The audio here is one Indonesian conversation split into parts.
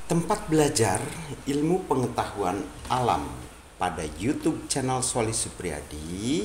Tempat belajar ilmu pengetahuan alam pada YouTube channel Soli Supriyadi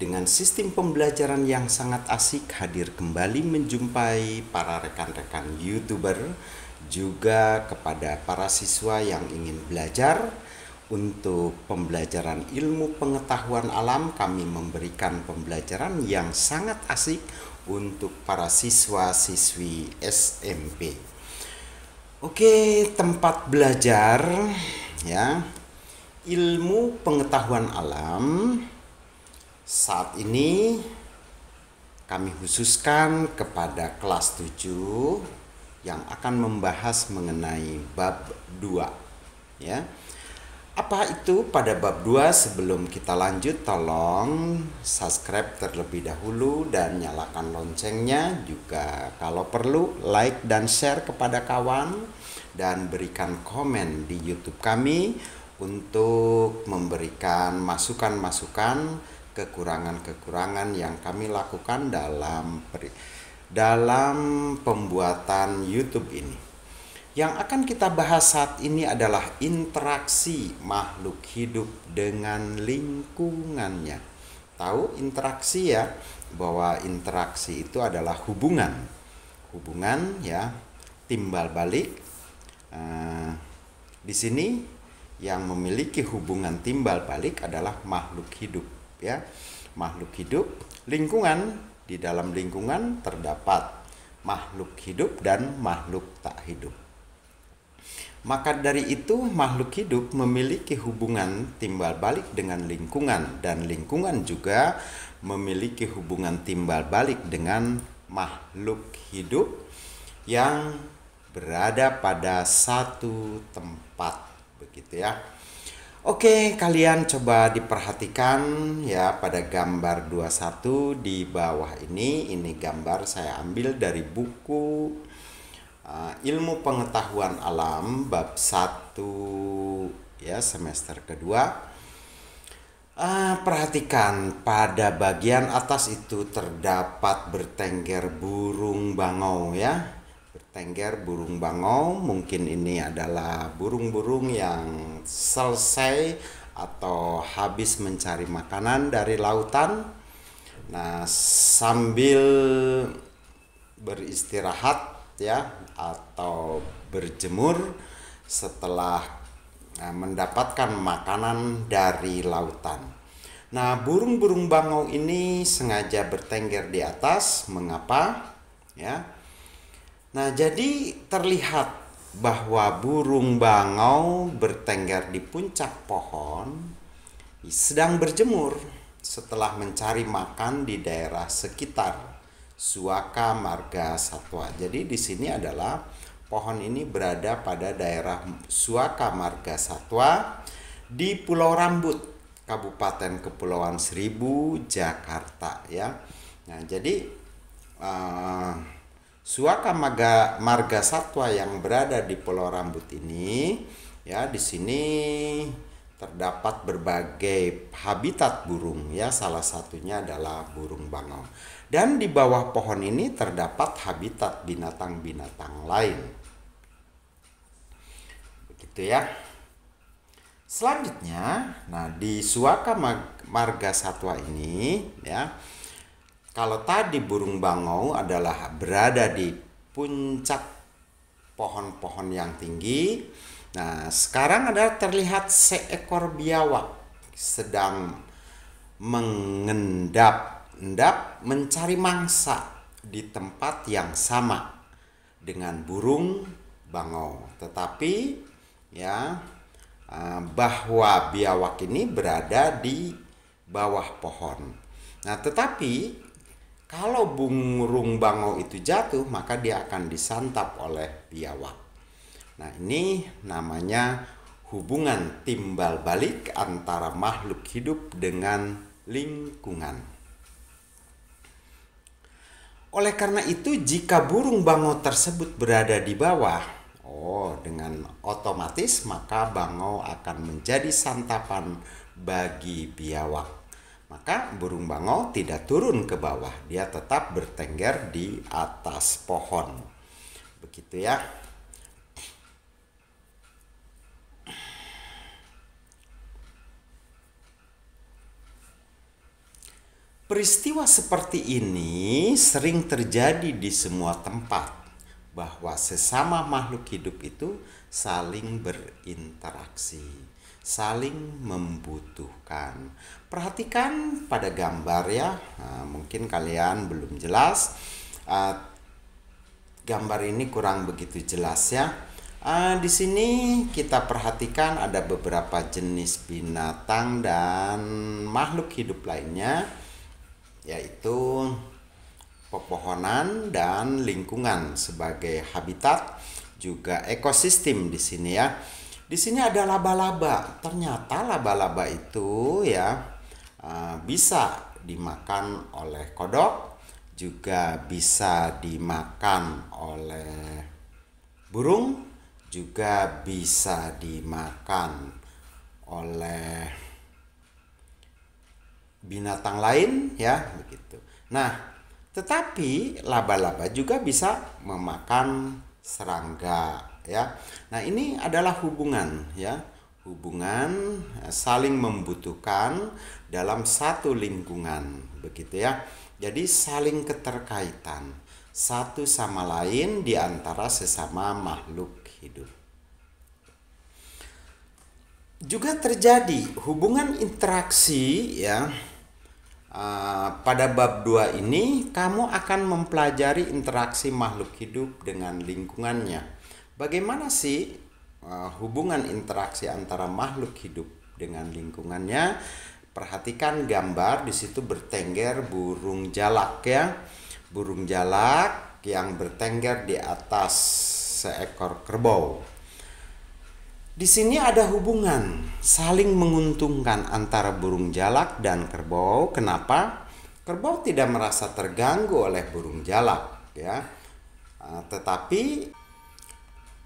dengan sistem pembelajaran yang sangat asik hadir kembali menjumpai para rekan-rekan YouTuber, juga kepada para siswa yang ingin belajar. Untuk pembelajaran ilmu pengetahuan alam, kami memberikan pembelajaran yang sangat asik untuk para siswa-siswi SMP. Oke, tempat belajar ya ilmu pengetahuan alam saat ini kami khususkan kepada kelas 7 yang akan membahas mengenai bab 2 ya. Apa itu pada bab 2? Sebelum kita lanjut, tolong subscribe terlebih dahulu dan nyalakan loncengnya. Juga kalau perlu like dan share kepada kawan, dan berikan komen di YouTube kami untuk memberikan masukan-masukan kekurangan-kekurangan yang kami lakukan dalam pembuatan YouTube ini. Yang akan kita bahas saat ini adalah interaksi makhluk hidup dengan lingkungannya. Tahu interaksi ya, bahwa interaksi itu adalah hubungan ya, timbal balik. Di sini yang memiliki hubungan timbal balik adalah makhluk hidup ya. Makhluk hidup, lingkungan, di dalam lingkungan terdapat makhluk hidup dan makhluk tak hidup. Maka dari itu makhluk hidup memiliki hubungan timbal balik dengan lingkungan, dan lingkungan juga memiliki hubungan timbal balik dengan makhluk hidup yang berada pada satu tempat, begitu ya. Oke, kalian coba diperhatikan ya pada gambar 21 di bawah ini. Ini gambar saya ambil dari buku ilmu pengetahuan alam bab 1 ya, semester kedua. Perhatikan pada bagian atas itu terdapat bertengger burung bangau ya. Bertengger burung bangau, mungkin ini adalah burung-burung yang selesai atau habis mencari makanan dari lautan. Nah, sambil beristirahat ya, atau berjemur setelah mendapatkan makanan dari lautan. Nah, burung-burung bangau ini sengaja bertengger di atas. Mengapa? Ya. Nah, jadi terlihat bahwa burung bangau bertengger di puncak pohon sedang berjemur setelah mencari makan di daerah sekitar Suaka Marga Satwa. Jadi di sini adalah pohon ini berada pada daerah Suaka Marga Satwa di Pulau Rambut, Kabupaten Kepulauan Seribu, Jakarta ya. Nah, jadi Suaka Marga Satwa yang berada di Pulau Rambut ini ya, di sini terdapat berbagai habitat burung ya, salah satunya adalah burung bangau. Dan di bawah pohon ini terdapat habitat binatang-binatang lain. Begitu ya. Selanjutnya, nah di Suaka Marga Satwa ini ya, kalau tadi burung bangau adalah berada di puncak pohon-pohon yang tinggi. Nah, sekarang ada terlihat seekor biawak sedang mengendap mencari mangsa di tempat yang sama dengan burung bangau. Tetapi ya, bahwa biawak ini berada di bawah pohon. Nah, tetapi kalau burung bangau itu jatuh, maka dia akan disantap oleh biawak. Nah, ini namanya hubungan timbal balik antara makhluk hidup dengan lingkungan. Oleh karena itu, jika burung bangau tersebut berada di bawah, dengan otomatis maka bangau akan menjadi santapan bagi biawak. Maka burung bangau tidak turun ke bawah, dia tetap bertengger di atas pohon. Begitu ya. Peristiwa seperti ini sering terjadi di semua tempat, bahwa sesama makhluk hidup itu saling berinteraksi, saling membutuhkan. Perhatikan pada gambar ya, mungkin kalian belum jelas. Gambar ini kurang begitu jelas ya. Di sini kita perhatikan ada beberapa jenis binatang dan makhluk hidup lainnya, yaitu pepohonan dan lingkungan sebagai habitat, juga ekosistem di sini ya. Di sini ada laba-laba. Ternyata laba-laba itu ya bisa dimakan oleh kodok, juga bisa dimakan oleh burung, juga bisa dimakan oleh binatang lain ya begitu. Nah, tetapi laba-laba juga bisa memakan serangga ya. Nah, ini adalah hubungan ya. Hubungan saling membutuhkan dalam satu lingkungan begitu ya. Jadi saling keterkaitan satu sama lain di antara sesama makhluk hidup. Juga terjadi hubungan interaksi ya. Pada bab 2 ini kamu akan mempelajari interaksi makhluk hidup dengan lingkungannya. Bagaimana sih hubungan interaksi antara makhluk hidup dengan lingkungannya? Perhatikan gambar, di situ bertengger burung jalak ya. Burung jalak yang bertengger di atas seekor kerbau. Di sini ada hubungan saling menguntungkan antara burung jalak dan kerbau. Kenapa? Kerbau tidak merasa terganggu oleh burung jalak ya. Tetapi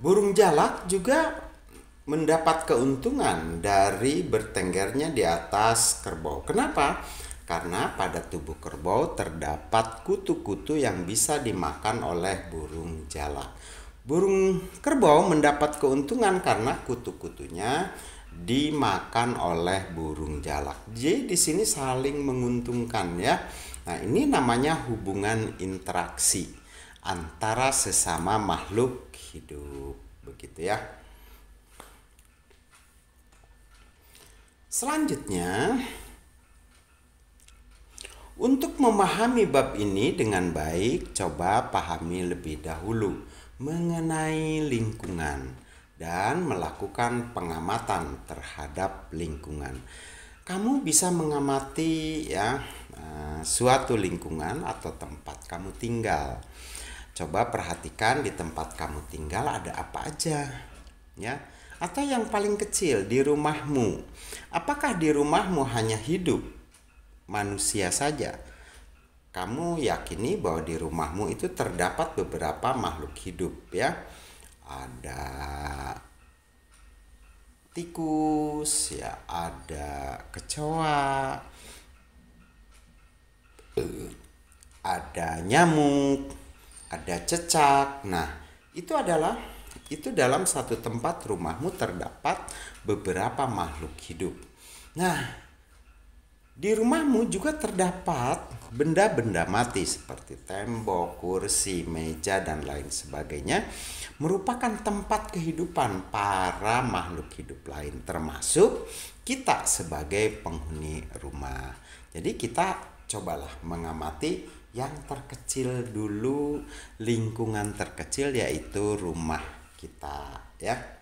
burung jalak juga mendapat keuntungan dari bertenggernya di atas kerbau. Kenapa? Karena pada tubuh kerbau terdapat kutu-kutu yang bisa dimakan oleh burung jalak. Burung kerbau mendapat keuntungan karena kutu-kutunya dimakan oleh burung jalak. Jadi di sini saling menguntungkan ya. Nah, ini namanya hubungan interaksi antara sesama makhluk hidup. Begitu ya. Selanjutnya, untuk memahami bab ini dengan baik, coba pahami lebih dahulu mengenai lingkungan dan melakukan pengamatan terhadap lingkungan. Kamu bisa mengamati ya suatu lingkungan atau tempat kamu tinggal. Coba perhatikan di tempat kamu tinggal ada apa aja ya. Atau yang paling kecil di rumahmu. Apakah di rumahmu hanya hidup manusia saja? Kamu yakini bahwa di rumahmu itu terdapat beberapa makhluk hidup ya. Ada tikus ya, ada kecoa, ada nyamuk, ada cecak. Nah, itu dalam satu tempat rumahmu terdapat beberapa makhluk hidup. Nah, di rumahmu juga terdapat benda-benda mati seperti tembok, kursi, meja, dan lain sebagainya, merupakan tempat kehidupan para makhluk hidup lain, termasuk kita sebagai penghuni rumah. Jadi kita cobalah mengamati yang terkecil dulu, lingkungan terkecil yaitu rumah kita ya.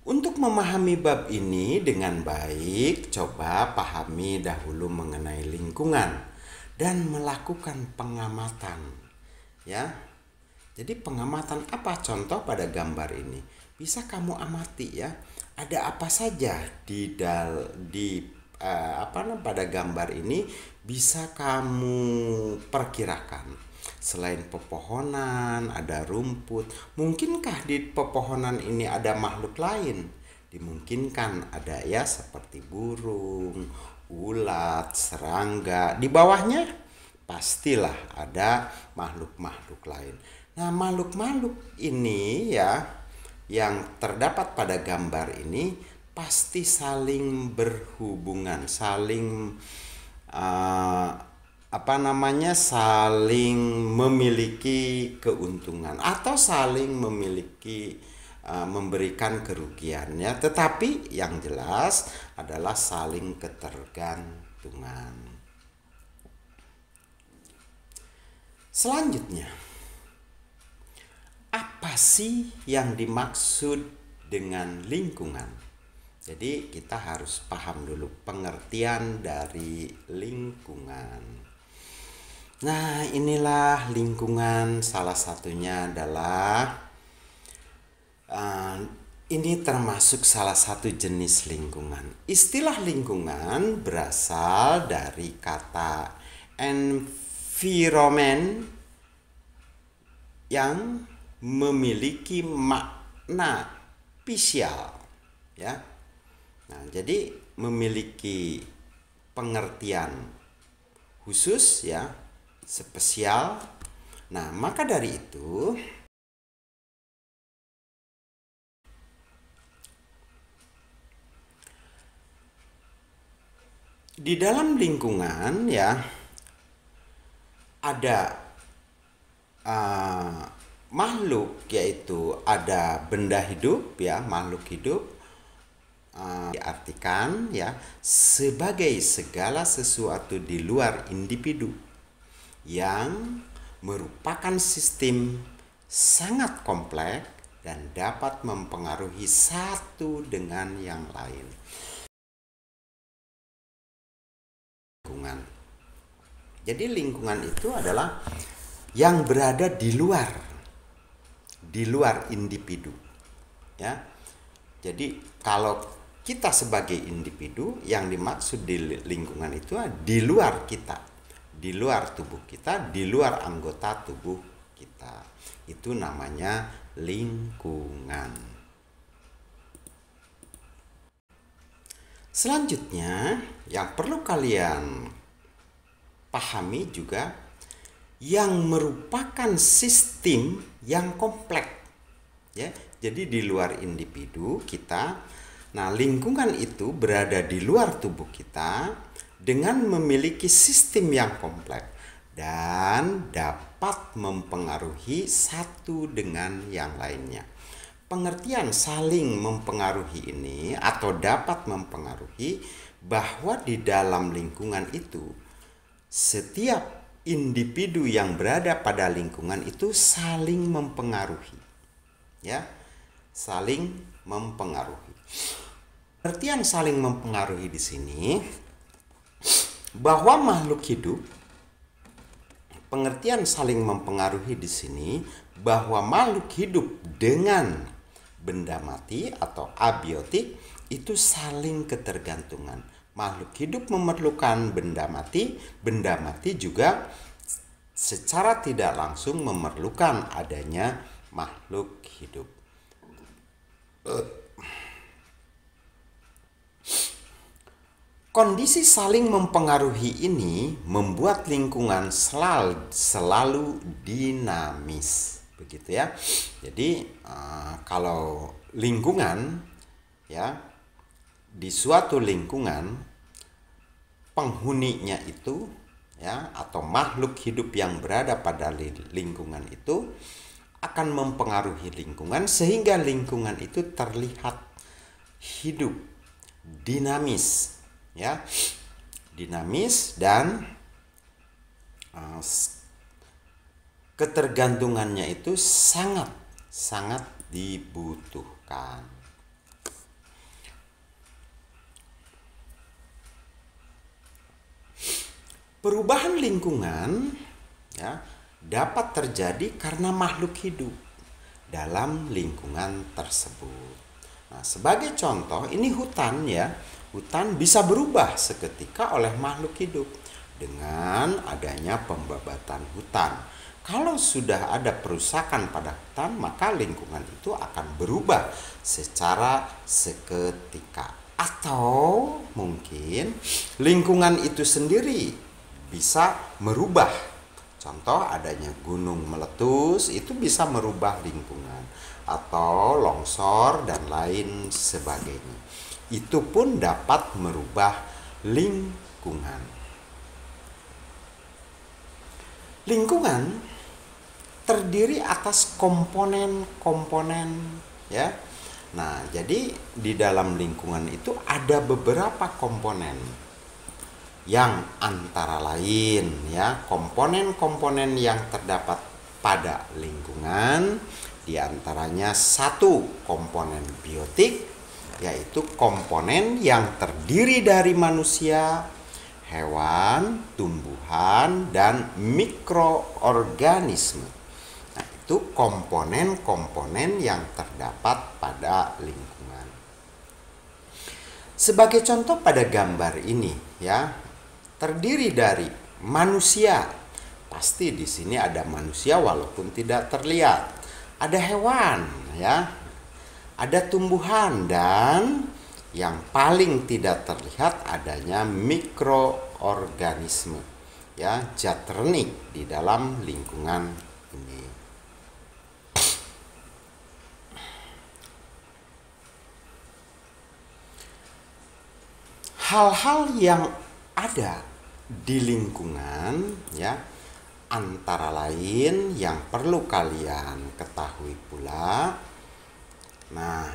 Untuk memahami bab ini dengan baik, coba pahami dahulu mengenai lingkungan dan melakukan pengamatan ya. Jadi pengamatan apa? Contoh pada gambar ini bisa kamu amati ya. Ada apa saja pada gambar ini bisa kamu perkirakan. Selain pepohonan, ada rumput. Mungkinkah di pepohonan ini ada makhluk lain? Dimungkinkan ada ya, seperti burung, ulat, serangga. Di bawahnya pastilah ada makhluk-makhluk lain. Nah, makhluk-makhluk ini ya yang terdapat pada gambar ini pasti saling berhubungan, saling saling memiliki keuntungan atau saling memiliki memberikan kerugiannya, tetapi yang jelas adalah saling ketergantungan. Selanjutnya, apa sih yang dimaksud dengan lingkungan? Jadi kita harus paham dulu pengertian dari lingkungan. Nah, inilah lingkungan, salah satunya adalah ini termasuk salah satu jenis lingkungan. Istilah lingkungan berasal dari kata environment yang memiliki makna spesial, ya. Nah, jadi memiliki pengertian khusus, ya, spesial. Nah, maka dari itu di dalam lingkungan, ya, ada makhluk, yaitu ada benda hidup, ya, makhluk hidup diartikan, ya, sebagai segala sesuatu di luar individu yang merupakan sistem sangat kompleks dan dapat mempengaruhi satu dengan yang lain. Lingkungan. Jadi lingkungan itu adalah yang berada di luar individu, ya. Jadi kalau kita sebagai individu, yang dimaksud di lingkungan itu di luar kita, di luar tubuh kita, di luar anggota tubuh kita. Itu namanya lingkungan. Selanjutnya, yang perlu kalian pahami juga, yang merupakan sistem yang kompleks, ya. Jadi di luar individu kita, nah lingkungan itu berada di luar tubuh kita dengan memiliki sistem yang kompleks dan dapat mempengaruhi satu dengan yang lainnya. Pengertian saling mempengaruhi ini atau dapat mempengaruhi bahwa di dalam lingkungan itu setiap individu yang berada pada lingkungan itu saling mempengaruhi, ya, saling mempengaruhi. Pengertian saling mempengaruhi di sini bahwa makhluk hidup, pengertian saling mempengaruhi di sini bahwa makhluk hidup dengan benda mati atau abiotik itu saling ketergantungan. Makhluk hidup memerlukan benda mati juga secara tidak langsung memerlukan adanya makhluk hidup. Kondisi saling mempengaruhi ini membuat lingkungan selalu dinamis, begitu ya. Jadi kalau lingkungan, ya, di suatu lingkungan penghuninya itu, ya, atau makhluk hidup yang berada pada lingkungan itu akan mempengaruhi lingkungan sehingga lingkungan itu terlihat hidup, dinamis, ya, dinamis dan ketergantungannya itu sangat dibutuhkan. Perubahan lingkungan, ya, dapat terjadi karena makhluk hidup dalam lingkungan tersebut. Nah, sebagai contoh, ini hutan, ya. Hutan bisa berubah seketika oleh makhluk hidup dengan adanya pembabatan hutan. Kalau sudah ada perusakan pada hutan, maka lingkungan itu akan berubah secara seketika. Atau mungkin lingkungan itu sendiri bisa merubah. Contoh adanya gunung meletus itu bisa merubah lingkungan, atau longsor dan lain sebagainya. itu pun dapat merubah lingkungan. Lingkungan terdiri atas komponen-komponen, ya. Nah, jadi di dalam lingkungan itu ada beberapa komponen yang antara lain, ya, komponen-komponen yang terdapat pada lingkungan diantaranya satu komponen biotik, yaitu komponen yang terdiri dari manusia, hewan, tumbuhan, dan mikroorganisme. Nah, itu komponen-komponen yang terdapat pada lingkungan. Sebagai contoh pada gambar ini, ya, terdiri dari manusia. Pasti di sini ada manusia walaupun tidak terlihat. Ada hewan, ya. Ada tumbuhan, dan yang paling tidak terlihat adanya mikroorganisme, ya, zat renik di dalam lingkungan ini. Hal-hal yang ada di lingkungan, ya, antara lain yang perlu kalian ketahui pula. Nah,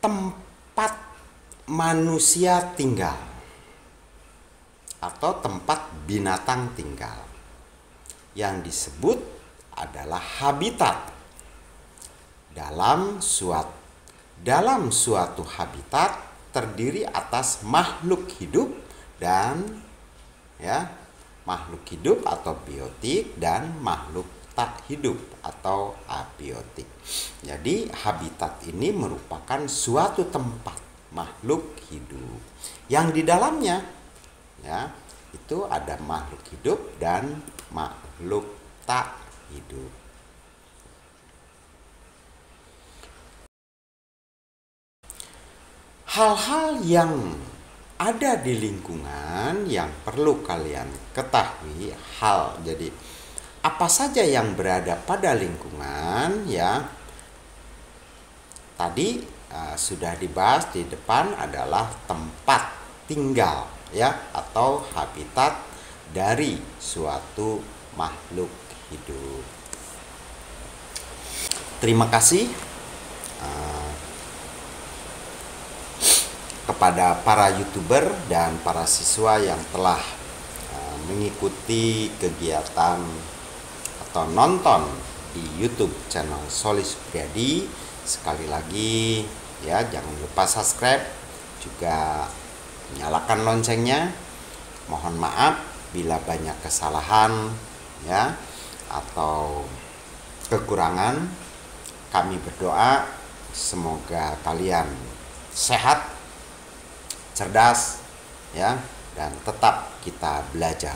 tempat manusia tinggal atau tempat binatang tinggal yang disebut adalah habitat. Dalam suatu habitat terdiri atas makhluk hidup dan, ya, makhluk hidup atau biotik dan makhluk tak hidup atau abiotik. Jadi habitat ini merupakan suatu tempat makhluk hidup yang di dalamnya, ya, itu ada makhluk hidup dan makhluk tak hidup. Hal-hal yang ada di lingkungan yang perlu kalian ketahui, jadi apa saja yang berada pada lingkungan, ya, tadi sudah dibahas di depan adalah tempat tinggal, ya, atau habitat dari suatu makhluk hidup. Terima kasih kepada para YouTuber dan para siswa yang telah mengikuti kegiatan atau nonton di YouTube channel Soli Supriyadi. Sekali lagi, ya, jangan lupa subscribe, juga nyalakan loncengnya. Mohon maaf bila banyak kesalahan, ya, atau kekurangan. Kami berdoa semoga kalian sehat, cerdas, ya, dan tetap kita belajar.